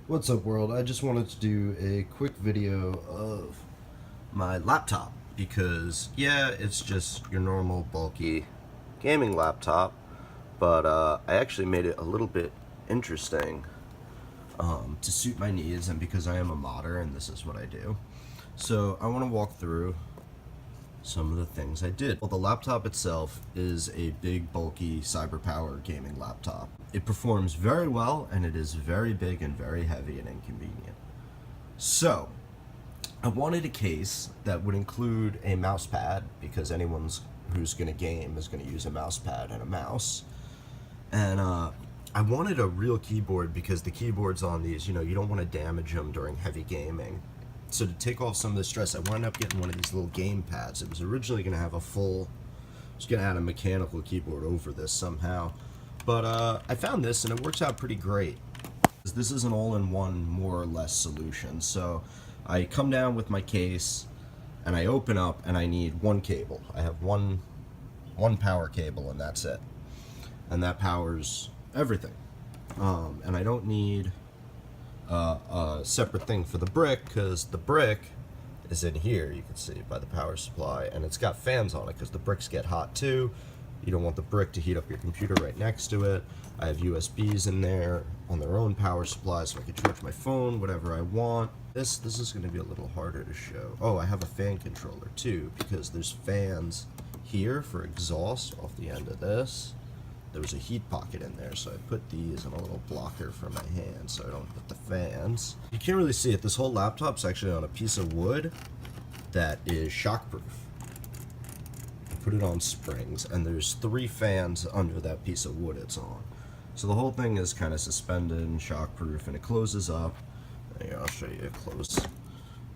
What's up, world? I just wanted to do a quick video of my laptop because, yeah, it's just your normal bulky gaming laptop, but I actually made it a little bit interesting to suit my needs and because I am a modder and this is what I do. So I want to walk through some of the things I did. Well, the laptop itself is a big, bulky Cyberpower gaming laptop. It performs very well, and it is very big and very heavy and inconvenient. So, I wanted a case that would include a mouse pad, because anyone who's going to game is going to use a mouse pad and a mouse. And I wanted a real keyboard because the keyboards on these, you don't want to damage them during heavy gaming. So to take off some of the stress, I wound up getting one of these little game pads. It was originally going to have I was going to add a mechanical keyboard over this somehow. But I found this and it works out pretty great. This is an all-in-one, more or less, solution. So I come down with my case and I open up and I need one cable. I have one power cable and that's it. And that powers everything. And I don't need a separate thing for the brick because the brick is in here, you can see by the power supply, and it's got fans on it because the bricks get hot too. You don't want the brick to heat up your computer right next to it. I have USBs in there on their own power supply so I can charge my phone, whatever I want. This is going to be a little harder to show. Oh, I have a fan controller too because there's fans here for exhaust off the end of this. There was a heat pocket in there, so I put these in a little blocker for my hand so I don't hit the fans. You can't really see it. This whole laptop's actually on a piece of wood that is shockproof. I put it on springs, and there's 3 fans under that piece of wood it's on. So the whole thing is kind of suspended and shockproof, and it closes up. Here, I'll show you it close.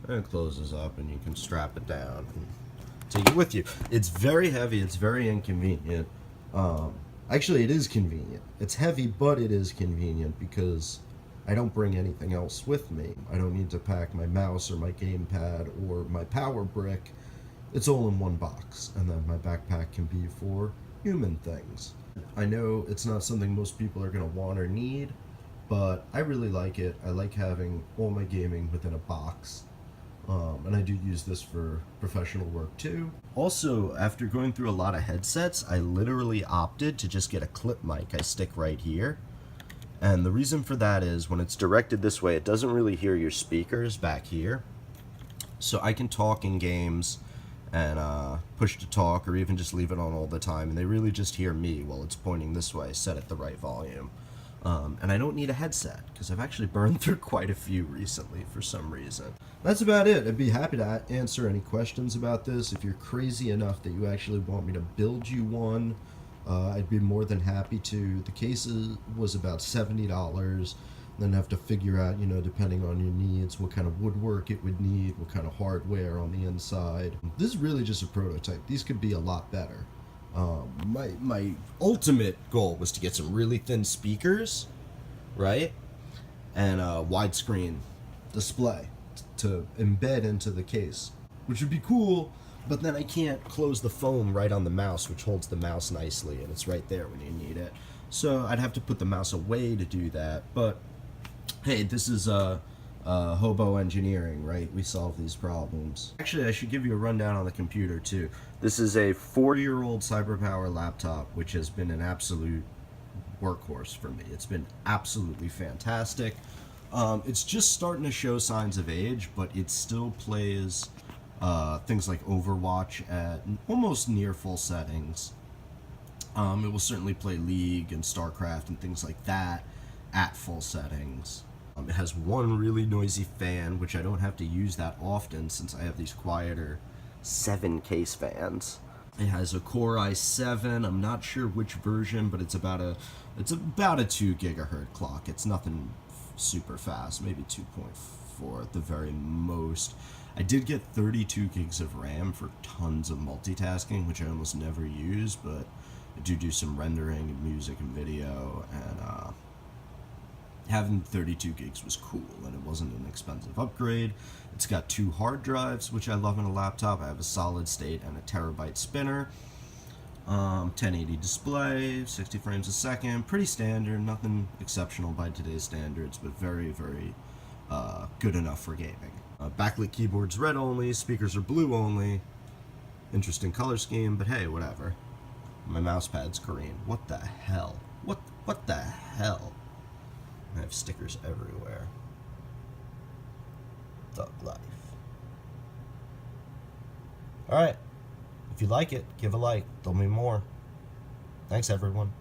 And it closes up, and you can strap it down and take it with you. It's very heavy. It's very inconvenient. Actually, it is convenient. It's heavy, but it is convenient because I don't bring anything else with me. I don't need to pack my mouse or my gamepad or my power brick. It's all in one box, and then my backpack can be for human things. I know it's not something most people are going to want or need, but I really like it. I like having all my gaming within a box. And I do use this for professional work too. Also, after going through a lot of headsets, I literally opted to just get a clip mic I stick right here. And the reason for that is when it's directed this way, it doesn't really hear your speakers back here. So I can talk in games and push to talk or even just leave it on all the time. And they really just hear me while it's pointing this way, set at the right volume. And I don't need a headset because I've actually burned through quite a few recently for some reason. That's about it. I'd be happy to answer any questions about this. If you're crazy enough that you actually want me to build you one, I'd be more than happy to. The case was about $70. Then have to figure out, depending on your needs, what kind of woodwork it would need, what kind of hardware on the inside. This is really just a prototype. These could be a lot better. My ultimate goal was to get some really thin speakers, right? And a widescreen display to embed into the case, which would be cool, but then I can't close the foam right on the mouse, which holds the mouse nicely, and it's right there when you need it. So I'd have to put the mouse away to do that, but hey, this is hobo engineering, right? We solve these problems. Actually, I should give you a rundown on the computer too. This is a 4-year-old Cyberpower laptop, which has been an absolute workhorse for me. It's been absolutely fantastic. It's just starting to show signs of age, but it still plays things like Overwatch at almost near full settings. It will certainly play League and StarCraft and things like that at full settings. It has one really noisy fan, which I don't have to use that often since I have these quieter 7 case fans. It has a Core i7. I'm not sure which version, but it's about a 2 gigahertz clock. It's nothing super fast, maybe 2.4 at the very most. I did get 32 gigs of RAM for tons of multitasking, which I almost never use, but I do some rendering and music and video, and having 32 gigs was cool, and it wasn't an expensive upgrade. It's got 2 hard drives, which I love in a laptop. I have a solid state and a terabyte spinner. 1080 display, 60 frames a second, pretty standard, nothing exceptional by today's standards, but very, very good enough for gaming. Backlit keyboard's red only, speakers are blue only. Interesting color scheme, but hey, whatever. My mouse pad's Korean. What the hell? What the hell? I have stickers everywhere. Thug life. Alright. If you like it, give a like. There'll be more. Thanks, everyone.